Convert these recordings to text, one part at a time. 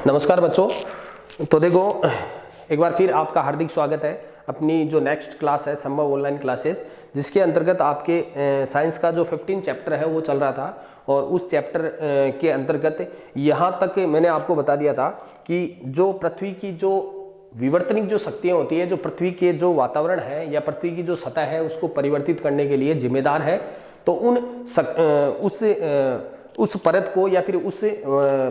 नमस्कार बच्चों। तो देखो, एक बार फिर आपका हार्दिक स्वागत है अपनी जो नेक्स्ट क्लास है संभव ऑनलाइन क्लासेस, जिसके अंतर्गत आपके साइंस का जो 15 चैप्टर है वो चल रहा था। और उस चैप्टर के अंतर्गत यहाँ तक मैंने आपको बता दिया था कि जो पृथ्वी की जो विवर्तनिक जो शक्तियाँ होती है, जो पृथ्वी के जो वातावरण है या पृथ्वी की जो सतह है उसको परिवर्तित करने के लिए जिम्मेदार है। तो उस परत को या फिर उस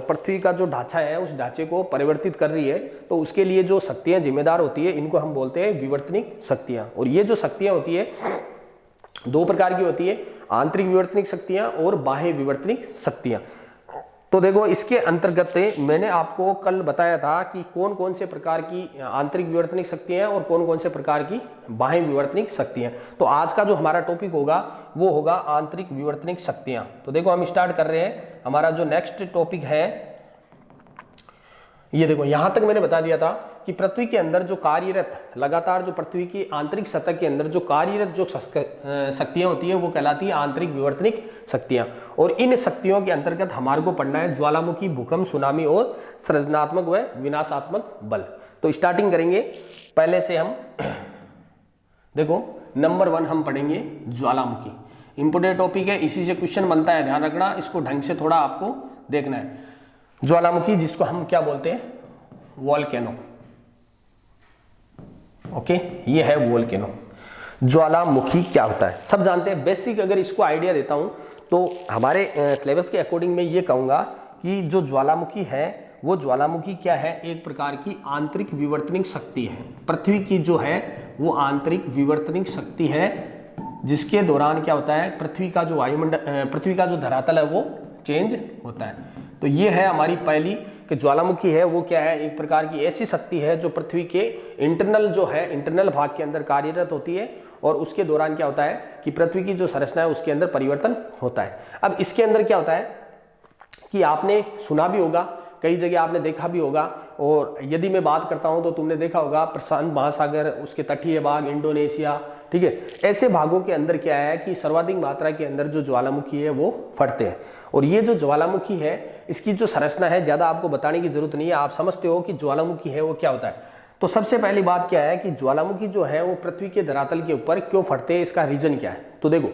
पृथ्वी का जो ढांचा है उस ढांचे को परिवर्तित कर रही है, तो उसके लिए जो शक्तियां जिम्मेदार होती है इनको हम बोलते हैं विवर्तनिक शक्तियां। और ये जो शक्तियां होती है दो प्रकार की होती है, आंतरिक विवर्तनिक शक्तियां और बाह्य विवर्तनिक शक्तियां। तो देखो, इसके अंतर्गत मैंने आपको कल बताया था कि कौन कौन से प्रकार की आंतरिक विवर्तनिक शक्तियां और कौन कौन से प्रकार की बाह्य विवर्तनिक शक्तियां। तो आज का जो हमारा टॉपिक होगा वो होगा आंतरिक विवर्तनिक शक्तियां। तो देखो, हम स्टार्ट कर रहे हैं। हमारा जो नेक्स्ट टॉपिक है ये देखो, यहां तक मैंने बता दिया था कि पृथ्वी के अंदर जो कार्यरत लगातार जो पृथ्वी की आंतरिक सतह के अंदर जो कार्यरत जो शक्तियां होती है वो कहलाती है आंतरिक विवर्तनिक शक्तियां। और इन शक्तियों के अंतर्गत हमारे को पढ़ना है ज्वालामुखी, भूकंप, सुनामी और सृजनात्मक व विनाशात्मक बल। तो स्टार्टिंग करेंगे पहले से हम। देखो, नंबर 1 हम पढ़ेंगे ज्वालामुखी। इंपोर्टेंट टॉपिक है, इसी से क्वेश्चन बनता है, ध्यान रखना, इसको ढंग से थोड़ा आपको देखना है। ज्वालामुखी जिसको हम क्या बोलते हैं, वोल्केनो। ओके, ये है वोल्केनो। ज्वालामुखी क्या होता है सब जानते हैं, बेसिक अगर इसको आइडिया देता हूं तो हमारे सिलेबस के अकॉर्डिंग मैं ये कहूंगा कि जो ज्वालामुखी है वो ज्वालामुखी क्या है, एक प्रकार की आंतरिक विवर्तनिक शक्ति है। पृथ्वी की जो है वो आंतरिक विवर्तनिक शक्ति है, जिसके दौरान क्या होता है, पृथ्वी का जो वायुमंडल, पृथ्वी का जो धरातल है वो चेंज होता है। तो ये है हमारी पहली कि ज्वालामुखी है वो क्या है, एक प्रकार की ऐसी शक्ति है जो पृथ्वी के इंटरनल जो है, इंटरनल भाग के अंदर कार्यरत होती है। और उसके दौरान क्या होता है कि पृथ्वी की जो संरचना है उसके अंदर परिवर्तन होता है। अब इसके अंदर क्या होता है कि आपने सुना भी होगा, कई जगह आपने देखा भी होगा। और यदि मैं बात करता हूं तो तुमने देखा होगा प्रशांत महासागर, उसके तटीय भाग, इंडोनेशिया, ठीक है, ऐसे भागों के अंदर क्या है कि सर्वाधिक मात्रा के अंदर जो ज्वालामुखी है वो फटते हैं। और ये जो ज्वालामुखी है इसकी जो संरचना है ज़्यादा आपको बताने की जरूरत नहीं है, आप समझते हो कि ज्वालामुखी है वो क्या होता है। तो सबसे पहली बात क्या है कि ज्वालामुखी जो है वो पृथ्वी के धरातल के ऊपर क्यों फटते हैं, इसका रीजन क्या है। तो देखो,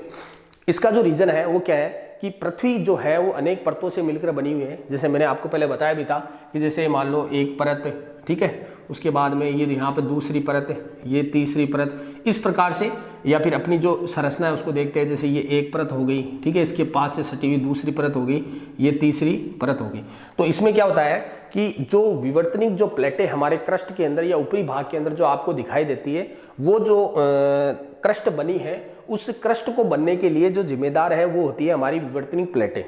इसका जो रीजन है वो क्या है कि पृथ्वी जो है वो अनेक परतों से मिलकर बनी हुई है। जैसे मैंने आपको पहले बताया भी था कि जैसे मान लो एक परत, ठीक है, उसके बाद में ये यहाँ पे दूसरी परत, ये तीसरी परत, इस प्रकार से। या फिर अपनी जो संरचना है उसको देखते हैं, जैसे ये एक परत हो गई, ठीक है, इसके पास से सटी हुई दूसरी परत हो गई, ये तीसरी परत हो गई। तो इसमें क्या होता है कि जो विवर्तनिक जो प्लेटें हमारे क्रस्ट के अंदर या ऊपरी भाग के अंदर जो आपको दिखाई देती है, वो जो क्रस्ट बनी है उस क्रस्ट को बनने के लिए जो जिम्मेदार है वो होती है हमारी विवर्तनिक प्लेटें।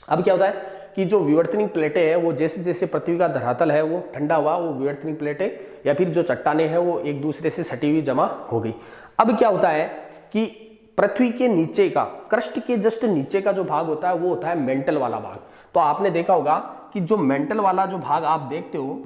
अब क्या होता है कि जो विवर्तनिक प्लेटें हैं वो जैसे जैसे पृथ्वी का धरातल है वो ठंडा हुआ, वो विवर्तनिक प्लेटें या फिर जो चट्टानें हैं वो एक दूसरे से सटी हुई जमा हो गई। अब क्या होता है कि पृथ्वी के नीचे का, क्रस्ट के जस्ट नीचे का जो भाग होता है वो होता है मेंटल वाला भाग। तो आपने देखा होगा कि जो मेंटल वाला जो भाग आप देखते हो,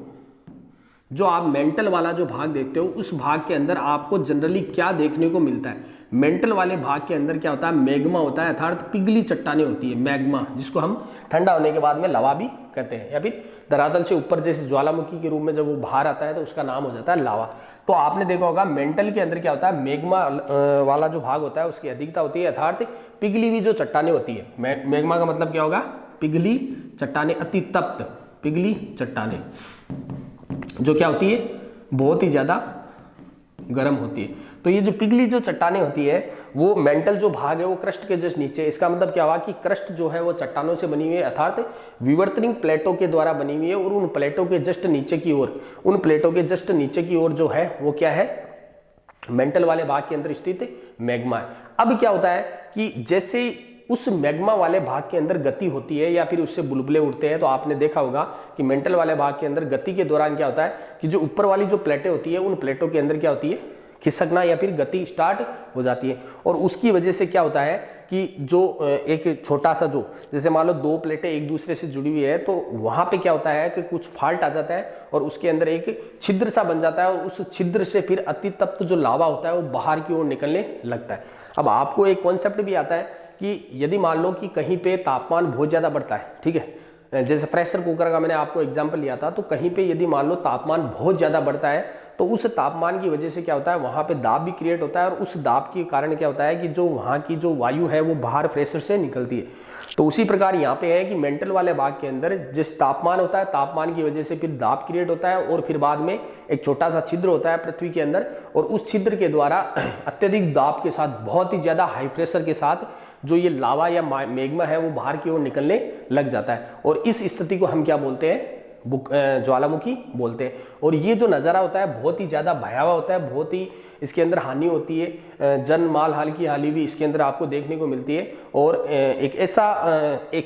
जो आप मेंटल वाला जो भाग देखते हो उस भाग के अंदर आपको जनरली क्या देखने को मिलता है। मेंटल वाले भाग के अंदर क्या होता है, मैग्मा होता है, अर्थात पिघली चट्टानें होती है, मैग्मा, जिसको हम ठंडा होने के बाद में लावा भी कहते हैं, या फिर धरातल से ऊपर जैसे ज्वालामुखी के रूप में जब वो बाहर आता है तो उसका नाम हो जाता है लावा। तो आपने देखा होगा मेंटल के अंदर क्या होता है, मैग्मा वाला जो भाग होता है उसकी अधिकता होती है, अर्थात पिघली हुई जो चट्टानें होती है। मैग्मा का मतलब क्या होगा, पिघली चट्टानें, अति तप्त पिघली चट्टानें जो क्या होती है, बहुत ही ज्यादा गर्म होती है। तो ये जो पिघली जो चट्टानें होती है वो मेंटल जो भाग है वो क्रस्ट के जस्ट नीचे। इसका मतलब क्या हुआ कि क्रस्ट जो है वो चट्टानों से बनी हुई है, अर्थात विवर्तनिक प्लेटों के द्वारा बनी हुई है। और उन प्लेटों के जस्ट नीचे की ओर, उन प्लेटों के जस्ट नीचे की ओर जो है वो क्या है, मेंटल वाले भाग के अंदर स्थित मैग्मा है। अब क्या होता है कि जैसे उस मैग्मा वाले भाग के अंदर गति होती है या फिर उससे बुलबुले उड़ते हैं, तो आपने देखा होगा कि मेंटल वाले भाग के अंदर गति के दौरान क्या होता है कि जो ऊपर वाली जो प्लेटें होती है उन प्लेटों के अंदर क्या होती है, खिसकना या फिर गति स्टार्ट हो जाती है। और उसकी वजह से क्या होता है कि जो एक छोटा सा जो, जैसे मान लो दो प्लेटें एक दूसरे से जुड़ी हुई है, तो वहां पे क्या होता है कि कुछ फॉल्ट आ जाता है और उसके अंदर एक छिद्र सा बन जाता है और उस छिद्र से फिर अति तप्त जो लावा होता है वो बाहर की ओर निकलने लगता है। अब आपको एक कॉन्सेप्ट भी आता है कि यदि मान लो कि कहीं पे तापमान बहुत ज़्यादा बढ़ता है, ठीक है, जैसे प्रेशर कुकर का मैंने आपको एग्जांपल लिया था, तो कहीं पे यदि मान लो तापमान बहुत ज़्यादा बढ़ता है तो उस तापमान की वजह से क्या होता है, वहाँ पे दाब भी क्रिएट होता है और उस दाब के कारण क्या होता है कि जो वहाँ की जो वायु है वो बाहर प्रेशर से निकलती है। तो उसी प्रकार यहाँ पे है कि मेंटल वाले भाग के अंदर जिस तापमान होता है, तापमान की वजह से फिर दाब क्रिएट होता है और फिर बाद में एक छोटा सा छिद्र होता है पृथ्वी के अंदर, और उस छिद्र के द्वारा अत्यधिक दाब के साथ, बहुत ही ज़्यादा हाई प्रेशर के साथ जो ये लावा या मैग्मा है वो बाहर की ओर निकलने लग जाता है, और इस स्थिति को हम क्या बोलते हैं, ज्वालामुखी बोलते हैं। और ये जो नज़ारा होता है बहुत ही ज़्यादा भयावह होता है, बहुत ही इसके अंदर हानि होती है, जन माल हाल की हानि भी इसके अंदर आपको देखने को मिलती है, और एक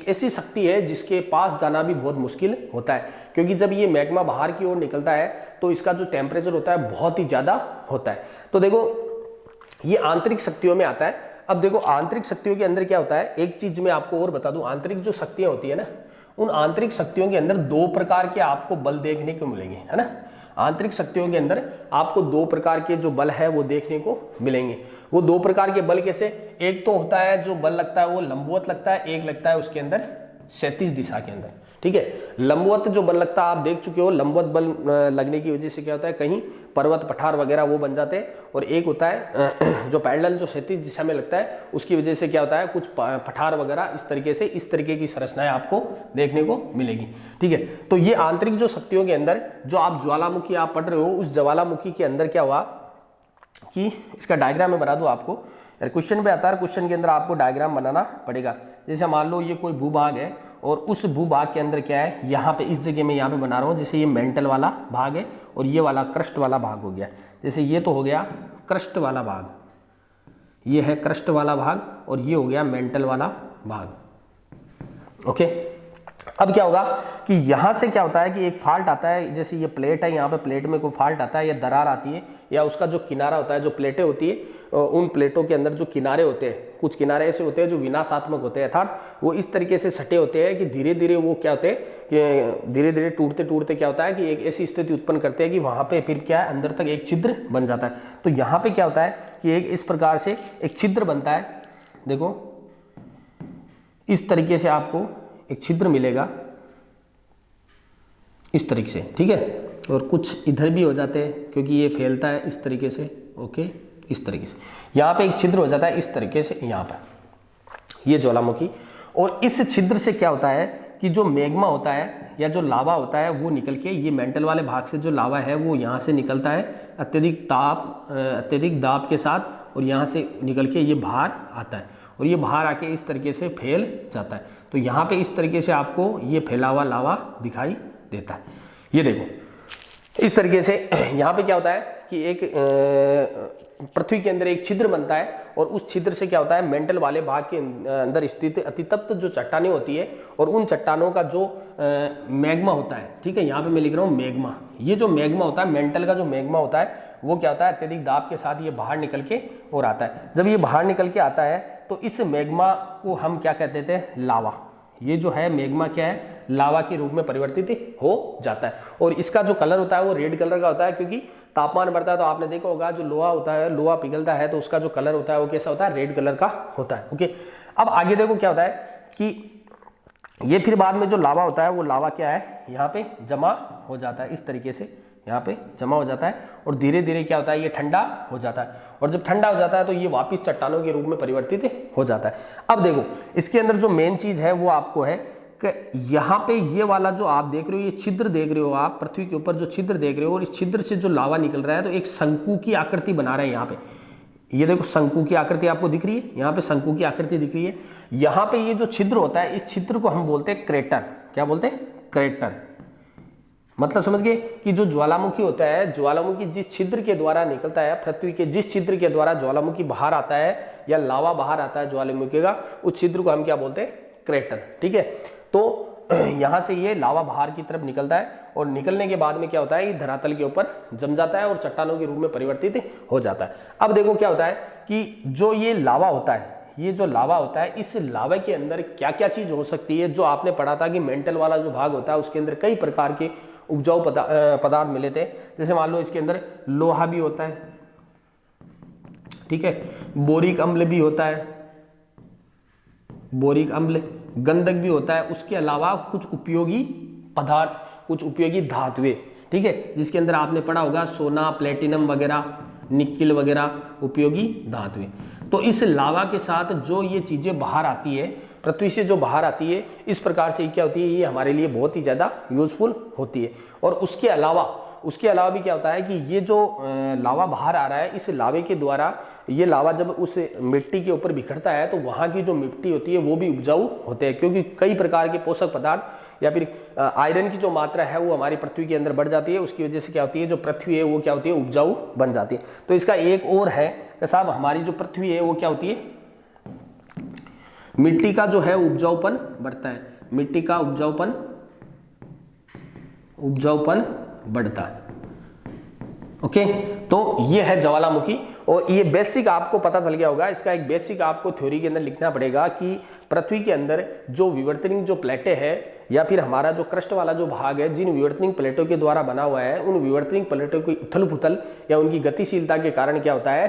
ऐसी शक्ति है जिसके पास जाना भी बहुत मुश्किल होता है, क्योंकि जब ये मैग्मा बाहर की ओर निकलता है तो इसका जो टेम्परेचर होता है बहुत ही ज़्यादा होता है। तो देखो ये आंतरिक शक्तियों में आता है। अब देखो आंतरिक शक्तियों के अंदर क्या होता है, एक चीज मैं आपको और बता दूं, आंतरिक जो शक्तियां होती है ना, उन आंतरिक शक्तियों के अंदर दो प्रकार के आपको बल देखने को मिलेंगे, है ना। आंतरिक शक्तियों के अंदर आपको दो प्रकार के जो बल है वो देखने को मिलेंगे। वो दो प्रकार के बल कैसे, एक तो होता है जो बल लगता है वो लंबवत लगता है, एक लगता है उसके अंदर क्षैतिज दिशा के अंदर, ठीक है। लंबवत जो बल लगता है आप देख चुके हो, लंबवत बल लगने की वजह से क्या होता है, कहीं पर्वत पठार वगैरह वो बन जाते हैं, और एक होता है जो पैरेलल जो क्षैतिज दिशा में लगता है उसकी वजह से क्या होता है, कुछ पठार वगैरह इस तरीके की संरचनाएं आपको देखने को मिलेगी, ठीक है। तो ये आंतरिक जो शक्तियों के अंदर जो आप ज्वालामुखी आप पढ़ रहे हो, उस ज्वालामुखी के अंदर क्या हुआ कि इसका डायग्राम मैं बना दूं आपको, क्वेश्चन पे आता है, क्वेश्चन के अंदर आपको डायग्राम बनाना पड़ेगा। जैसे मान लो ये कोई भूभाग है और उस भूभाग के अंदर क्या है, यहाँ पे इस जगह में यहाँ पे बना रहा हूँ, जैसे ये मेंटल वाला भाग है और ये वाला क्रस्ट वाला भाग हो गया। जैसे ये तो हो गया क्रस्ट वाला भाग, ये है क्रस्ट वाला भाग, और ये हो गया मेंटल वाला भाग, ओके। अब क्या होगा कि यहाँ से क्या होता है कि एक फाल्ट आता है, जैसे ये प्लेट है, यहाँ पे प्लेट में कोई फाल्ट आता है या दरार आती है, या उसका जो किनारा होता है, जो प्लेटें होती है उन प्लेटों के अंदर जो किनारे होते हैं, कुछ किनारे ऐसे होते हैं जो विनाशात्मक होते हैं, अर्थात वो इस तरीके से सटे होते हैं कि धीरे धीरे वो क्या होते हैं कि धीरे धीरे टूटते टूटते क्या होता है कि एक ऐसी स्थिति उत्पन्न करते हैं कि वहाँ पे फिर क्या है, अंदर तक एक छिद्र बन जाता है। तो यहाँ पे क्या होता है कि एक इस प्रकार से एक छिद्र बनता है, देखो इस तरीके से आपको एक छिद्र मिलेगा इस तरीके से, ठीक है। और कुछ इधर भी हो जाते हैं क्योंकि ये फैलता है इस तरीके से, ओके, इस तरीके से यहाँ पे एक छिद्र हो जाता है इस तरीके से, यहाँ पर ये ज्वालामुखी। और इस छिद्र से क्या होता है कि जो मैग्मा होता है या जो लावा होता है वो निकल के, ये मेंटल वाले भाग से जो लावा है वो यहाँ से निकलता है अत्यधिक दाब के साथ, और यहाँ से निकल के ये बाहर आता है, और ये बाहर आके इस तरीके से फैल जाता है। तो यहाँ पे इस तरीके से आपको ये फैला हुआ लावा दिखाई देता है। ये देखो इस तरीके से यहाँ पे क्या होता है कि एक पृथ्वी के अंदर एक छिद्र बनता है, और उस छिद्र से क्या होता है, मेंटल वाले भाग के अंदर स्थित अतितप्त जो चट्टानें होती है, और उन चट्टानों का जो मैग्मा होता है, ठीक है, यहाँ पे मैं लिख रहा हूँ मैग्मा। ये जो मैग्मा होता है, मेंटल का जो मैग्मा होता है वो क्या होता है, अत्यधिक दाब के साथ ये बाहर निकल के और आता है। जब ये बाहर निकल के आता है तो इस मैग्मा को हम क्या कहते थे, लावा। ये जो है मैग्मा क्या है, लावा के रूप में परिवर्तित हो जाता है, और इसका जो कलर होता है वो रेड कलर का होता है, क्योंकि तापमान बढ़ता है तो आपने देखा होगा जो लोहा होता है, लोहा पिघलता है तो उसका जो कलर होता है वो कैसा होता है, रेड कलर का होता है, ओके। अब आगे देखो क्या होता है कि ये फिर बाद में जो लावा होता है वो लावा क्या है, यहाँ पे जमा हो जाता है इस तरीके से, यहाँ पे जमा हो जाता है, और धीरे धीरे क्या होता है, ये ठंडा हो जाता है, और जब ठंडा हो जाता है तो ये वापस चट्टानों के रूप में परिवर्तित हो जाता है। अब देखो इसके अंदर जो मेन चीज है वो आपको है कि यहाँ पे ये वाला जो आप देख रहे हो, ये छिद्र देख रहे हो आप, पृथ्वी के ऊपर जो छिद्र देख रहे हो, और इस छिद्र से जो लावा निकल रहा है तो एक शंकु की आकृति बना रहा है यहाँ पे। ये देखो शंकु की आकृति आपको दिख रही है, यहाँ पे शंकु की आकृति दिख रही है। यहाँ पे ये जो छिद्र होता है, इस छिद्र को हम बोलते हैं क्रेटर। क्या बोलते हैं, क्रेटर। मतलब समझ गए कि जो ज्वालामुखी होता है, ज्वालामुखी जिस छिद्र के द्वारा निकलता है, पृथ्वी के जिस छिद्र के द्वारा ज्वालामुखी बाहर आता है या लावा बाहर आता है ज्वालामुखी का, उस छिद्र को हम क्या बोलते हैं, क्रेटर, ठीक है। तो यहाँ से ये लावा बाहर की तरफ निकलता है, और निकलने के बाद में क्या होता है, ये धरातल के ऊपर जम जाता है और चट्टानों के रूप में परिवर्तित हो जाता है। अब देखो क्या होता है कि जो ये लावा होता है, ये जो लावा होता है, इस लावा के अंदर क्या क्या चीज हो सकती है, जो आपने पढ़ा था कि मेंटल वाला जो भाग होता है उसके अंदर कई प्रकार के उपजाऊ पदार्थ मिले थे। जैसे मान लो इसके अंदर लोहा भी होता है, ठीक है, बोरिक अम्ल भी होता है, बोरिक अम्ल, गंधक भी होता है, उसके अलावा कुछ उपयोगी पदार्थ, कुछ उपयोगी धातुएं, ठीक है, जिसके अंदर आपने पढ़ा होगा सोना, प्लेटिनम वगैरह, निकिल वगैरह उपयोगी धातुएं। तो इस लावा के साथ जो ये चीज़ें बाहर आती है, पृथ्वी से जो बाहर आती है, इस प्रकार से क्या होती है, ये हमारे लिए बहुत ही ज़्यादा यूजफुल होती है। और उसके अलावा भी क्या होता है कि ये जो लावा बाहर आ रहा है, इस लावे के द्वारा ये लावा जब उस मिट्टी के ऊपर बिखरता है तो वहाँ की जो मिट्टी होती है वो भी उपजाऊ होते हैं, क्योंकि कई प्रकार के पोषक पदार्थ या फिर आयरन की जो मात्रा है वो हमारी पृथ्वी के अंदर बढ़ जाती है। उसकी वजह से क्या होती है, जो पृथ्वी है वो क्या होती है, उपजाऊ बन जाती है। तो इसका एक और है कि साहब हमारी जो पृथ्वी है वो क्या होती है, मिट्टी का जो है उपजाऊपन बढ़ता है, मिट्टी का उपजाऊपन बढ़ता है। ओके, तो ये है ज्वालामुखी। और ये बेसिक आपको पता चल गया होगा, इसका एक बेसिक आपको थ्योरी के अंदर लिखना पड़ेगा कि पृथ्वी के अंदर जो विवर्तनिक जो प्लेटें हैं या फिर हमारा जो क्रस्ट वाला जो भाग है, जिन विवर्तनिक प्लेटों के द्वारा बना हुआ है, उन विवर्तनिक प्लेटों की उथल पुथल या उनकी गतिशीलता के कारण क्या होता है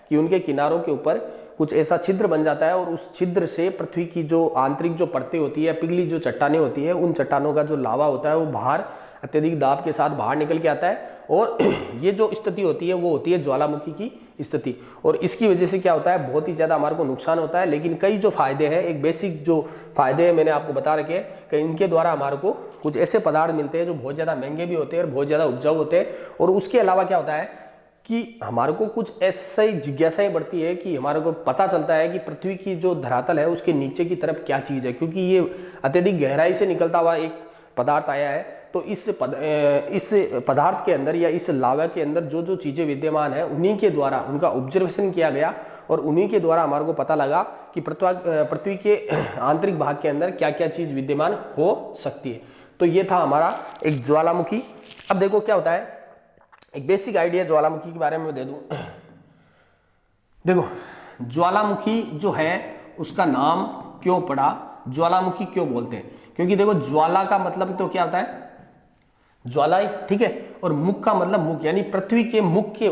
कि उनके किनारों के ऊपर कुछ ऐसा छिद्र बन जाता है और उस छिद्र से पृथ्वी की जो आंतरिक जो परतें होती है, पिघली जो चट्टानें होती है, उन चट्टानों का जो लावा होता है वो बाहर अत्यधिक दाब के साथ बाहर निकल के आता है। और ये जो स्थिति होती है वो होती है ज्वालामुखी की स्थिति। और इसकी वजह से क्या होता है, बहुत ही ज़्यादा हमारे को नुकसान होता है, लेकिन कई जो फायदे हैं, एक बेसिक जो फायदे हैं मैंने आपको बता रखे हैं कि इनके द्वारा हमारे को कुछ ऐसे पदार्थ मिलते हैं जो बहुत ज़्यादा महंगे भी होते हैं और बहुत ज़्यादा उपजाऊ होते हैं। और उसके अलावा क्या होता है कि हमारे को कुछ ऐसी जिज्ञासाएं बढ़ती है कि हमारे को पता चलता है कि पृथ्वी की जो धरातल है उसके नीचे की तरफ क्या चीज़ है, क्योंकि ये अत्यधिक गहराई से निकलता हुआ एक पदार्थ आया है। तो इस पदार्थ के अंदर या इस लावा के अंदर जो जो चीज़ें विद्यमान है उन्हीं के द्वारा उनका ऑब्जर्वेशन किया गया और उन्हीं के द्वारा हमारे को पता लगा कि पृथ्वी के आंतरिक भाग के अंदर क्या क्या चीज़ विद्यमान हो सकती है। तो ये था हमारा एक ज्वालामुखी। अब देखो क्या होता है, एक बेसिक आइडिया ज्वालामुखी के बारे में दे दूं। देखो ज्वालामुखी जो है उसका नाम क्यों पड़ा, ज्वालामुखी क्यों बोलते हैं, क्योंकि देखो ज्वाला का मतलब तो क्या होता है, ज्वाला, ठीक है, और मुख का मतलब मुख, यानी पृथ्वी के मुख के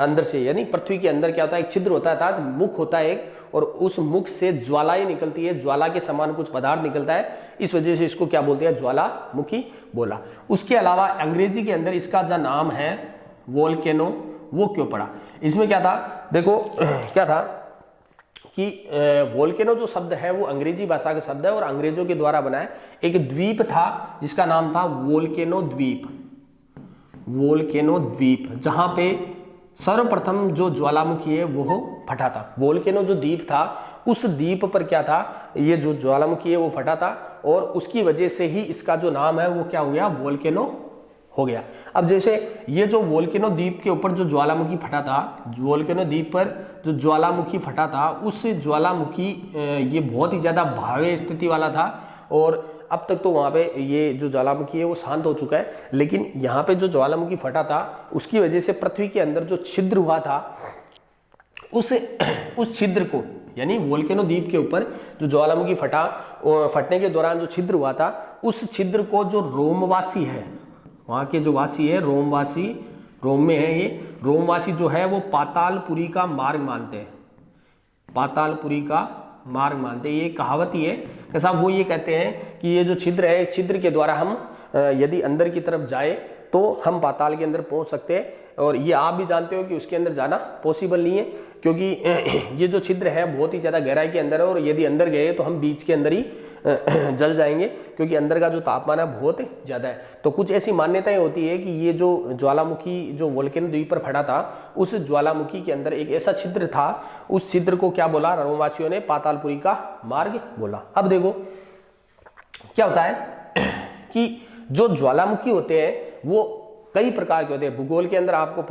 अंदर से, यानी पृथ्वी के अंदर क्या होता है, एक छिद्र होता है अर्थात मुख होता है एक, और उस मुख से ज्वालाएं निकलती है, ज्वाला के समान कुछ पदार्थ निकलता है, इस वजह से इसको क्या बोलते हैं, ज्वालामुखी बोला। उसके अलावा अंग्रेजी के अंदर इसका जो नाम है वोल्केनो, वो क्यों पड़ा, इसमें क्या था, देखो क्या था कि वोल्केनो जो शब्द है वो अंग्रेजी भाषा का शब्द है और अंग्रेजों के द्वारा बना है। एक द्वीप था जिसका नाम था वोल्केनो द्वीप, वोल्केनो द्वीप, जहां पे सर्वप्रथम जो ज्वालामुखी है वो फटा था। वोल्केनो जो द्वीप था उस द्वीप पर क्या था, ये जो ज्वालामुखी है वो फटा था और उसकी वजह से ही इसका जो नाम है वो क्या हो गया, वोल्केनो हो गया। अब जैसे ये जो वोल्केनो द्वीप के ऊपर जो ज्वालामुखी फटा था, वोल्केनो द्वीप पर जो ज्वालामुखी फटा था, उस ज्वालामुखी ये बहुत ही ज़्यादा भावे स्थिति वाला था और अब तक तो वहाँ पे ये जो ज्वालामुखी है वो शांत हो चुका है, लेकिन यहाँ पे जो ज्वालामुखी फटा था उसकी वजह से पृथ्वी के अंदर जो छिद्र हुआ था उस छिद्र को, यानी वोल्केनो द्वीप के ऊपर जो ज्वालामुखी फटने के दौरान जो छिद्र हुआ था, उस छिद्र को जो रोमवासी है, वहाँ के जो वासी है रोमवासी, रोम में है ये, रोमवासी जो है वो पातालपुरी का मार्ग मानते हैं, पातालपुरी का मार्ग मानते हैं। ये कहावत ही है कि साहब वो ये कहते हैं कि ये जो छिद्र है, इस छिद्र के द्वारा हम यदि अंदर की तरफ जाए तो हम पाताल के अंदर पहुंच सकते हैं, और ये आप भी जानते हो कि उसके अंदर जाना पॉसिबल नहीं है, क्योंकि ये जो छिद्र है बहुत ही ज़्यादा गहराई के अंदर है और यदि अंदर गए तो हम बीच के अंदर ही जल जाएंगे, क्योंकि अंदर का जो तापमान है बहुत ज़्यादा है। तो कुछ ऐसी मान्यताएं होती है कि ये जो ज्वालामुखी जो वोल्केनो द्वीप पर फटा था, उस ज्वालामुखी के अंदर एक ऐसा छिद्र था, उस छिद्र को क्या बोला रोमवासियों ने, पातालपुरी का मार्ग बोला। अब देखो क्या होता है कि जो ज्वालामुखी होते हैं वो कई प्रकार के होते हैं। भूगोल के अंदर आपको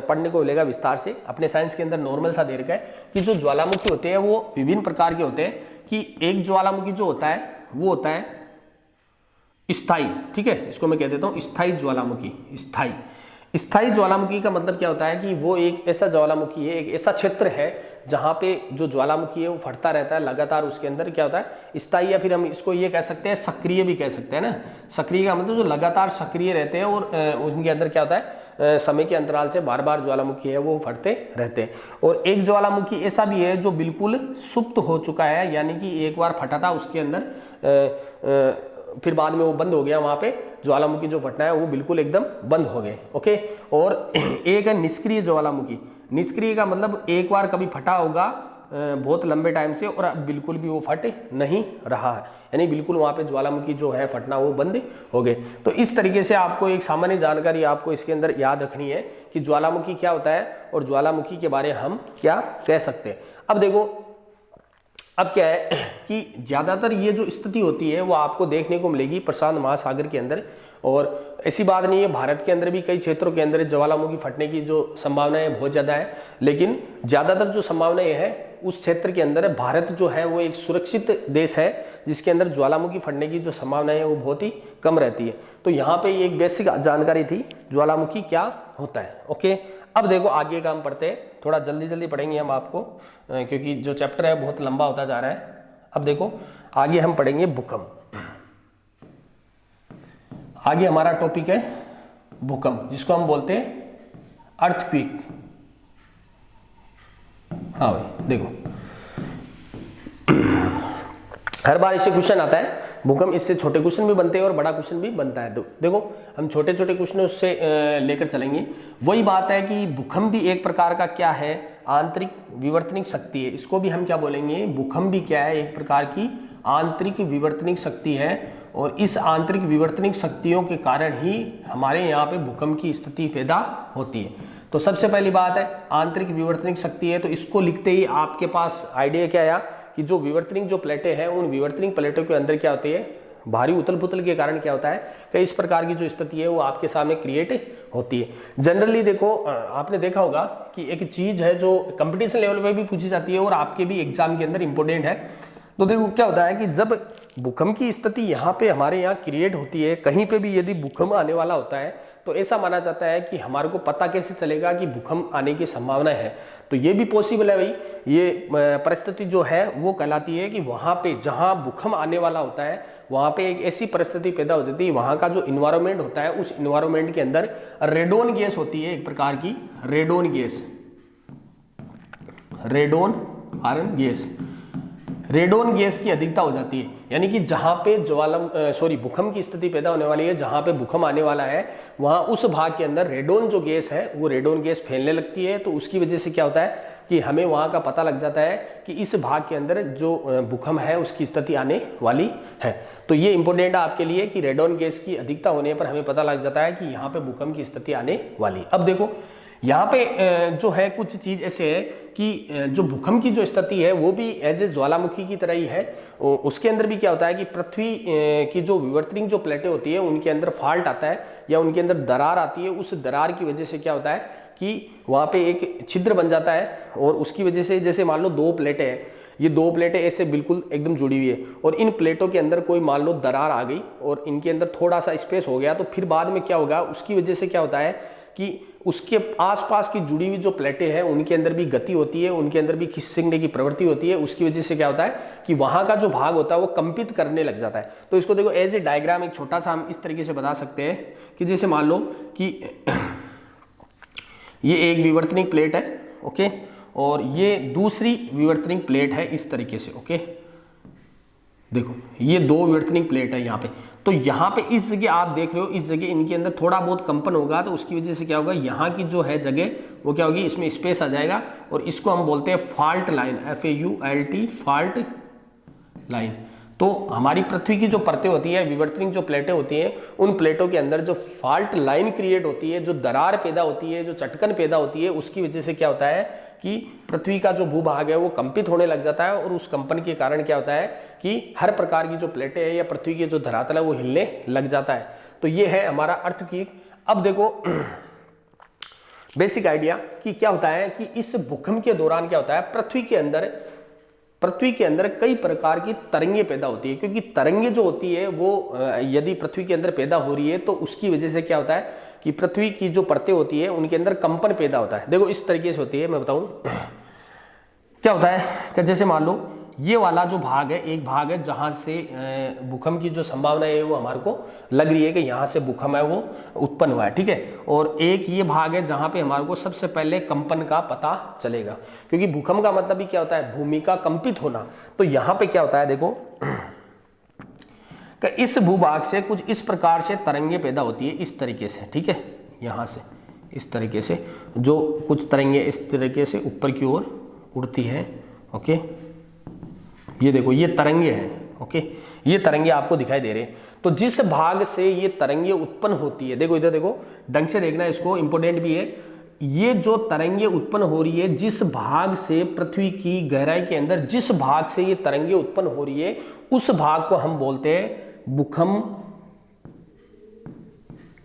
पढ़ने को मिलेगा विस्तार से, अपने साइंस के अंदर नॉर्मल सा दे रखा है कि जो ज्वालामुखी होते हैं वो विभिन्न प्रकार के होते हैं, कि एक ज्वालामुखी जो होता है वो होता है स्थायी, ठीक है, इसको मैं कह देता हूँ स्थायी ज्वालामुखी। स्थायी ज्वालामुखी का मतलब क्या होता है कि वो एक ऐसा ज्वालामुखी है, एक ऐसा क्षेत्र है जहाँ पे जो ज्वालामुखी है वो फटता रहता है लगातार, उसके अंदर क्या होता है स्थायी, या फिर हम इसको ये कह सकते हैं सक्रिय भी कह सकते हैं ना। सक्रिय का मतलब जो लगातार सक्रिय रहते हैं और उनके अंदर क्या होता है समय के अंतराल से बार बार ज्वालामुखी है वो फटते रहते हैं। और एक ज्वालामुखी ऐसा भी है जो बिल्कुल सुप्त हो चुका है, यानी कि एक बार फटा था उसके अंदर फिर बाद में वो बंद हो गया, वहाँ पे ज्वालामुखी जो फटना है वो बिल्कुल एकदम बंद हो गए। ओके, और एक है निष्क्रिय ज्वालामुखी। निष्क्रिय का मतलब एक बार कभी फटा होगा बहुत लंबे टाइम से और अब बिल्कुल भी वो फट नहीं रहा है, यानी बिल्कुल वहाँ पे ज्वालामुखी जो है फटना वो बंद हो गए। तो इस तरीके से आपको एक सामान्य जानकारी आपको इसके अंदर याद रखनी है कि ज्वालामुखी क्या होता है और ज्वालामुखी के बारे में हम क्या कह सकते हैं। अब देखो, अब क्या है कि ज़्यादातर ये जो स्थिति होती है वो आपको देखने को मिलेगी प्रशांत महासागर के अंदर, और ऐसी बात नहीं है, भारत के अंदर भी कई क्षेत्रों के अंदर ज्वालामुखी फटने की जो संभावनाएं बहुत ज़्यादा है, लेकिन ज़्यादातर जो संभावनाएं हैं उस क्षेत्र के अंदर है। भारत जो है वो एक सुरक्षित देश है जिसके अंदर ज्वालामुखी फटने की जो संभावनाएं है वो बहुत ही कम रहती है। तो यहाँ पे एक बेसिक जानकारी थी ज्वालामुखी क्या होता है। ओके, अब देखो आगे का हम पढ़ते हैं, थोड़ा जल्दी जल्दी पढ़ेंगे हम आपको क्योंकि जो चैप्टर है बहुत लंबा होता जा रहा है। अब देखो आगे हम पढ़ेंगे भूकंप। आगे हमारा टॉपिक है भूकंप, जिसको हम बोलते हैं अर्थक्वेक। हाँ भाई देखो, हर बार इससे क्वेश्चन आता है भूकंप, इससे छोटे क्वेश्चन भी बनते हैं और बड़ा क्वेश्चन भी बनता है। देखो हम छोटे छोटे क्वेश्चन उससे लेकर चलेंगे। वही बात है कि भूकंप भी एक प्रकार का क्या है, आंतरिक विवर्तनिक शक्ति है। इसको भी हम क्या बोलेंगे, भूकंप भी क्या है, एक प्रकार की आंतरिक विवर्तनिक शक्ति है। और इस आंतरिक विवर्तनिक शक्तियों के कारण ही हमारे यहाँ पे भूकंप की स्थिति पैदा होती है। तो सबसे पहली बात है आंतरिक विवर्तनिक शक्ति है, तो इसको लिखते ही आपके पास आइडिया क्या आया कि जो विवर्तनिक जो प्लेटें हैं उन विवर्तनिक प्लेटों के अंदर क्या होती है, भारी उथल पुथल के कारण क्या होता है, कई इस प्रकार की जो स्थिति है वो आपके सामने क्रिएट होती है। जनरली देखो आपने देखा होगा कि एक चीज है जो कंपटीशन लेवल पे भी पूछी जाती है और आपके भी एग्जाम के अंदर इंपॉर्टेंट है। तो देखो क्या होता है कि जब भूकंप की स्थिति यहाँ पे हमारे यहाँ क्रिएट होती है, कहीं पे भी यदि भूकंप आने वाला होता है तो ऐसा माना जाता है कि हमारे को पता कैसे चलेगा कि भूकंप आने की संभावना है। तो ये भी पॉसिबल है भाई, ये परिस्थिति जो है वो कहलाती है कि वहाँ पे जहाँ भूकंप आने वाला होता है वहाँ पे एक ऐसी परिस्थिति पैदा हो जाती है, वहाँ का जो इन्वायरमेंट होता है उस इन्वायरमेंट के अंदर रेडोन गैस होती है, एक प्रकार की radon gas, radon iron gas, radon gas की अधिकता हो जाती है। यानी कि जहाँ पे भूकंप की स्थिति पैदा होने वाली है, जहाँ पे भूकंप आने वाला है वहाँ उस भाग के अंदर रेडोन जो गैस है वो रेडोन गैस फैलने लगती है। तो उसकी वजह से क्या होता है कि हमें वहाँ का पता लग जाता है कि इस भाग के अंदर जो भूकंप है उसकी स्थिति आने वाली है। तो ये इंपॉर्टेंट है आपके लिए कि रेडोन गैस की अधिकता होने पर हमें पता लग जाता है कि यहाँ पे भूकंप की स्थिति आने वाली। अब देखो यहाँ पे जो है कुछ चीज़ ऐसे है कि जो भूकंप की जो स्थिति है वो भी एज ए ज्वालामुखी की तरह ही है। उसके अंदर भी क्या होता है कि पृथ्वी की जो विवर्तनिक जो प्लेटें होती है उनके अंदर फॉल्ट आता है या उनके अंदर दरार आती है। उस दरार की वजह से क्या होता है कि वहाँ पे एक छिद्र बन जाता है और उसकी वजह से जैसे मान लो दो प्लेटें हैं, ये दो प्लेटें ऐसे बिल्कुल एकदम जुड़ी हुई है और इन प्लेटों के अंदर कोई मान लो दरार आ गई और इनके अंदर थोड़ा सा स्पेस हो गया, तो फिर बाद में क्या होगा, उसकी वजह से क्या होता है कि उसके आसपास की जुड़ी हुई जो प्लेटें हैं उनके अंदर भी गति होती है, उनके अंदर भी खिसकने की प्रवृत्ति होती है। उसकी वजह से क्या होता है कि वहाँ का जो भाग होता है वो कंपित करने लग जाता है। तो इसको देखो एज ए डायग्राम एक छोटा सा हम इस तरीके से बता सकते हैं कि जैसे मान लो कि ये एक विवर्तनिक प्लेट है, ओके, और ये दूसरी विवर्तनिक प्लेट है इस तरीके से, ओके। देखो ये दो विवर्तनिक प्लेट है यहाँ पे, तो यहाँ पे इस जगह आप देख रहे हो, इस जगह इनके अंदर थोड़ा बहुत कंपन होगा, तो उसकी वजह से क्या होगा, यहाँ की जो है जगह वो क्या होगी, इसमें स्पेस आ जाएगा और इसको हम बोलते हैं fault line, FAULT, fault line. तो हमारी पृथ्वी की जो परतें होती है, विवर्तनिक जो प्लेटें होती हैं, उन प्लेटों के अंदर जो फॉल्ट लाइन क्रिएट होती है, जो दरार पैदा होती है, जो चटकन पैदा होती है, उसकी वजह से क्या होता है कि पृथ्वी का जो भूभाग है वो कंपित होने लग जाता है और उस कंपन के कारण क्या होता है कि हर प्रकार की जो प्लेटें हैं या पृथ्वी की जो धरातल है वो हिलने लग जाता है। तो ये है हमारा अर्थक्वेक। अब देखो बेसिक आइडिया कि क्या होता है कि इस भूकंप के दौरान क्या होता है, पृथ्वी के अंदर कई प्रकार की तरंगे पैदा होती है, क्योंकि तरंगे जो होती है वो यदि पृथ्वी के अंदर पैदा हो रही है तो उसकी वजह से क्या होता है कि पृथ्वी की जो परतें होती है उनके अंदर कंपन पैदा होता है। देखो इस तरीके से होती है, मैं बताऊं क्या होता है कि जैसे मान लो ये वाला जो भाग है, एक भाग है जहां से भूकंप की जो संभावना है वो हमारे को लग रही है कि यहाँ से भूकंप है वो उत्पन्न हुआ है, ठीक है। और एक ये भाग है जहां पे हमारे को सबसे पहले कंपन का पता चलेगा, क्योंकि भूकंप का मतलब ही क्या होता है, भूमि का कंपित होना। तो यहाँ पे क्या होता है, देखो कि इस भूभाग से कुछ इस प्रकार से तरंगे पैदा होती है, इस तरीके से, ठीक है, यहाँ से इस तरीके से जो कुछ तरंगे इस तरीके से ऊपर की ओर उड़ती है। ओके, ये देखो ये तरंगे हैं। ओके, ये तरंगे आपको दिखाई दे रहे हैं। तो जिस भाग से ये तरंगे उत्पन्न होती है, देखो इधर देखो, ढंग से देखना, इसको इंपॉर्टेंट भी है। ये जो तरंगे उत्पन्न हो रही है, जिस भाग से पृथ्वी की गहराई के अंदर जिस भाग से ये तरंगे उत्पन्न हो रही है, उस भाग को हम बोलते हैं भूकंप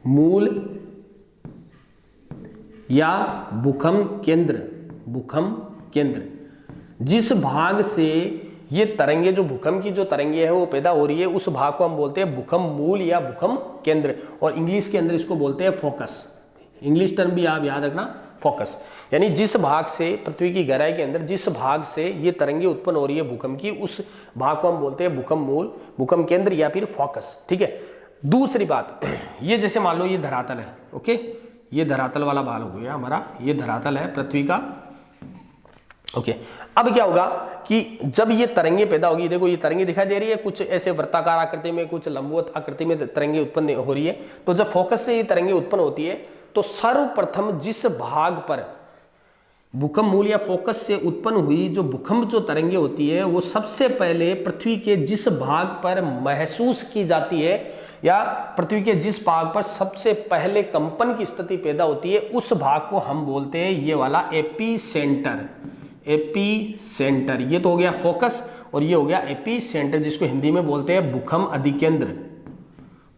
मूल या भूकंप केंद्र। भूकंप केंद्र, जिस भाग से ये तरंगे, जो भूकंप की जो तरंगे है वो पैदा हो रही है, उस भाग को हम बोलते हैं भूकंप मूल या भूकंप केंद्र, और इंग्लिश के अंदर इसको बोलते हैं फोकस। इंग्लिश टर्म भी आप याद रखना, फोकस। यानी जिस भाग से पृथ्वी की गहराई के अंदर जिस भाग से ये तरंगे उत्पन्न हो रही है भूकंप की, उस भाग को हम बोलते हैं भूकंप मूल, भूकंप केंद्र या फिर फोकस। ठीक है। दूसरी बात, ये जैसे मान लो ये धरातल है। ओके, ये धरातल वाला भाग हो गया हमारा, ये धरातल है पृथ्वी का। ओके, अब क्या होगा कि जब ये तरंगे पैदा होगी, देखो ये तरंगे दिखाई दे रही है, कुछ ऐसे वृत्ताकार आकृति में, कुछ लंबवत आकृति में तरंगे उत्पन्न हो रही है। तो जब फोकस से ये तरंगे उत्पन्न होती है, तो सर्वप्रथम जिस भाग पर भूकंप मूल या फोकस से उत्पन्न हुई जो भूकंप जो तरंगे होती है, वो सबसे पहले पृथ्वी के जिस भाग पर महसूस की जाती है, या पृथ्वी के जिस भाग पर सबसे पहले कंपन की स्थिति पैदा होती है, उस भाग को हम बोलते हैं ये वाला एपी सेंटर। एपी सेंटर, ये तो हो गया फोकस, और ये हो गया एपी सेंटर, जिसको हिंदी में बोलते हैं भूकंप अधिकेंद्र।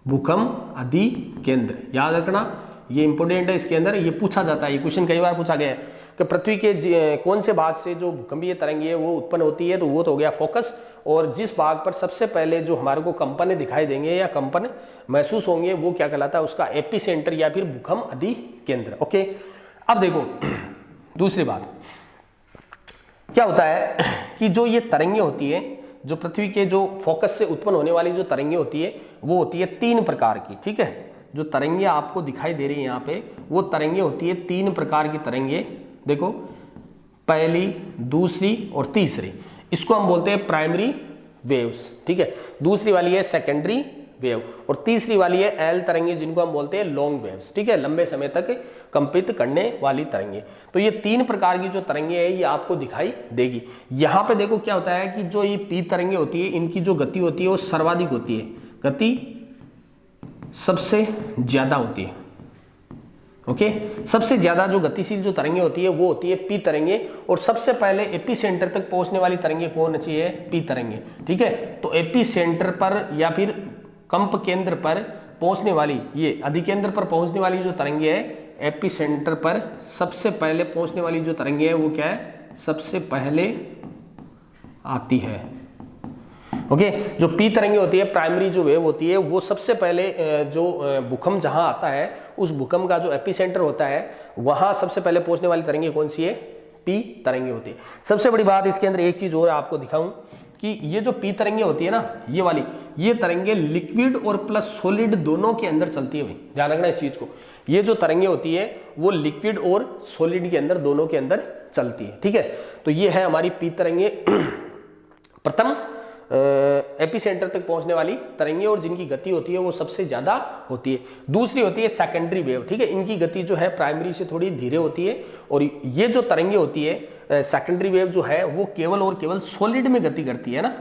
भूकंप अधिकेंद्र याद रखना, ये इंपोर्टेंट है। इसके अंदर ये पूछा जाता है, ये क्वेश्चन कई बार पूछा गया है कि पृथ्वी के कौन से भाग से जो भूकंपीय तरंगे है वो उत्पन्न होती है, तो वो तो हो गया फोकस, और जिस भाग पर सबसे पहले जो हमारे को कंपन दिखाई देंगे या कंपन महसूस होंगे, वो क्या कहलाता है, उसका एपी सेंटर या फिर भूकंप अधिकेंद्र। ओके, अब देखो दूसरी बात क्या होता है कि जो ये तरंगे होती है, जो पृथ्वी के जो फोकस से उत्पन्न होने वाली जो तरंगे होती है, वो होती है 3 प्रकार की। ठीक है, जो तरंगे आपको दिखाई दे रही है यहाँ पे, वो तरंगे होती है 3 प्रकार की तरंगे। देखो, पहली, दूसरी और तीसरी, इसको हम बोलते हैं प्राइमरी वेव्स। ठीक है, दूसरी वाली है सेकेंडरी वेव, और तीसरी वाली है एल तरंगे, जिनको हम बोलते हैं लॉन्ग वेव्स। ठीक है, लंबे समय तक कंपित करने वाली तरंगे। तो ये 3 प्रकार की जो तरंगे है, ये आपको दिखाई देगी। यहाँ पे देखो क्या होता है कि जो ये पी तरंगे होती है, इनकी जो गति होती है वो सर्वाधिक होती है, गति सबसे ज्यादा होती है। ओके, सबसे ज्यादा जो गतिशील जो तरंगे होती है वो होती है पी तरंगे, और सबसे पहले एपी सेंटर तक पहुंचने वाली तरंगे कौन होनी चाहिए, पी तरंगे। ठीक है, तो एपी सेंटर पर या फिर कंप केंद्र पर पहुंचने वाली, ये अधिकेंद्र पर पहुंचने वाली जो तरंगे है, एपी सेंटर पर सबसे पहले पहुंचने वाली जो तरंगे है वो क्या है, सबसे पहले आती है। ओके, जो पी तरंगे होती है, प्राइमरी जो वेव होती है, वो सबसे पहले जो भूकंप जहां आता है, उस भूकंप का जो एपी सेंटर होता है, वहां सबसे पहले पहुंचने वाली तरंगे कौन सी है, पी तरंगे होती है। सबसे बड़ी बात इसके अंदर एक चीज और आपको दिखाऊं कि ये जो पी तरंगे होती है ना, ये वाली, ये तरंगे लिक्विड और प्लस सॉलिड दोनों के अंदर चलती है। भाई ध्यान रखना इस चीज को, ये जो तरंगे होती है वो लिक्विड और सॉलिड के अंदर, दोनों के अंदर चलती है। ठीक है, तो ये है हमारी पी तरंगे, प्रथम एपी सेंटर तक पहुंचने वाली तरंगे, और जिनकी गति होती है वो सबसे ज्यादा होती है। दूसरी होती है सेकेंडरी वेव। ठीक है, इनकी गति जो है प्राइमरी से थोड़ी धीरे होती है, और ये जो तरंगे होती है सेकेंडरी वेव जो है, वो केवल और केवल सॉलिड में गति करती है ना।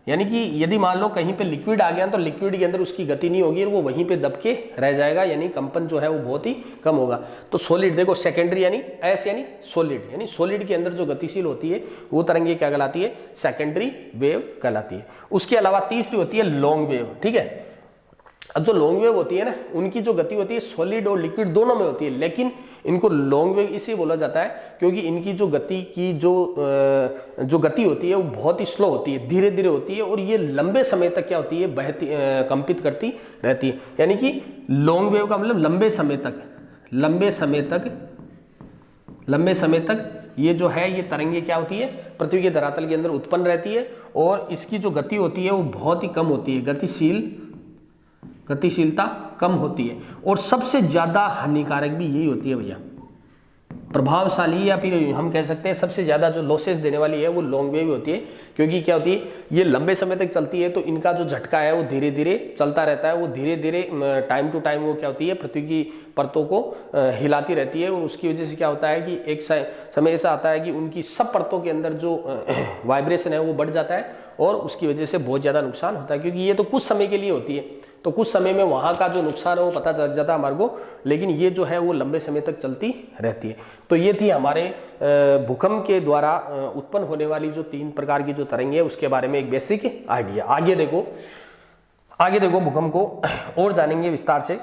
यानी कि यदि मान लो कहीं पे लिक्विड आ गया तो लिक्विड के अंदर उसकी गति नहीं होगी, और वो वहीं पे दब के रह जाएगा, यानी कंपन जो है वो बहुत ही कम होगा। तो सॉलिड देखो, सेकेंडरी यानी एस यानी सॉलिड, यानी सॉलिड के अंदर जो गतिशील होती है वो तरंगे क्या कहलाती है, सेकेंडरी वेव कहलाती है। उसके अलावा तीसरी होती है लॉन्ग वेव। ठीक है, अब जो लॉन्ग वेव होती है ना, उनकी जो गति होती है सॉलिड और लिक्विड दोनों में होती है, लेकिन इनको लॉन्ग वेव इसलिए बोला जाता है क्योंकि इनकी जो गति की जो गति होती है वो बहुत ही स्लो होती है, धीरे धीरे होती है, और ये लंबे समय तक क्या होती है, बहती कंपित करती रहती है। यानी कि लॉन्ग वेव का मतलब लंबे समय तक ये जो है, ये तरंगे क्या होती है, पृथ्वी के धरातल के अंदर उत्पन्न रहती है, और इसकी जो गति होती है वो बहुत ही कम होती है, गतिशीलता कम होती है, और सबसे ज्यादा हानिकारक भी यही होती है भैया, प्रभावशाली या फिर हम कह सकते हैं सबसे ज़्यादा जो लॉसेस देने वाली है वो लॉन्ग वेव होती है, क्योंकि क्या होती है ये लंबे समय तक चलती है, तो इनका जो झटका है वो धीरे धीरे चलता रहता है, वो धीरे धीरे टाइम टू टाइम वो क्या होती है पृथ्वी की परतों को हिलाती रहती है, और उसकी वजह से क्या होता है कि एक समय ऐसा आता है कि उनकी सब परतों के अंदर जो वाइब्रेशन है वो बढ़ जाता है, और उसकी वजह से बहुत ज़्यादा नुकसान होता है, क्योंकि ये तो कुछ समय के लिए होती है, तो कुछ समय में वहाँ का जो नुकसान है वो पता चल जाता है हमारे को, लेकिन ये जो है वो लंबे समय तक चलती रहती है। तो ये थी हमारे भूकंप के द्वारा उत्पन्न होने वाली जो 3 प्रकार की जो तरंगे है उसके बारे में एक बेसिक आइडिया। आगे देखो भूकंप को और जानेंगे विस्तार से।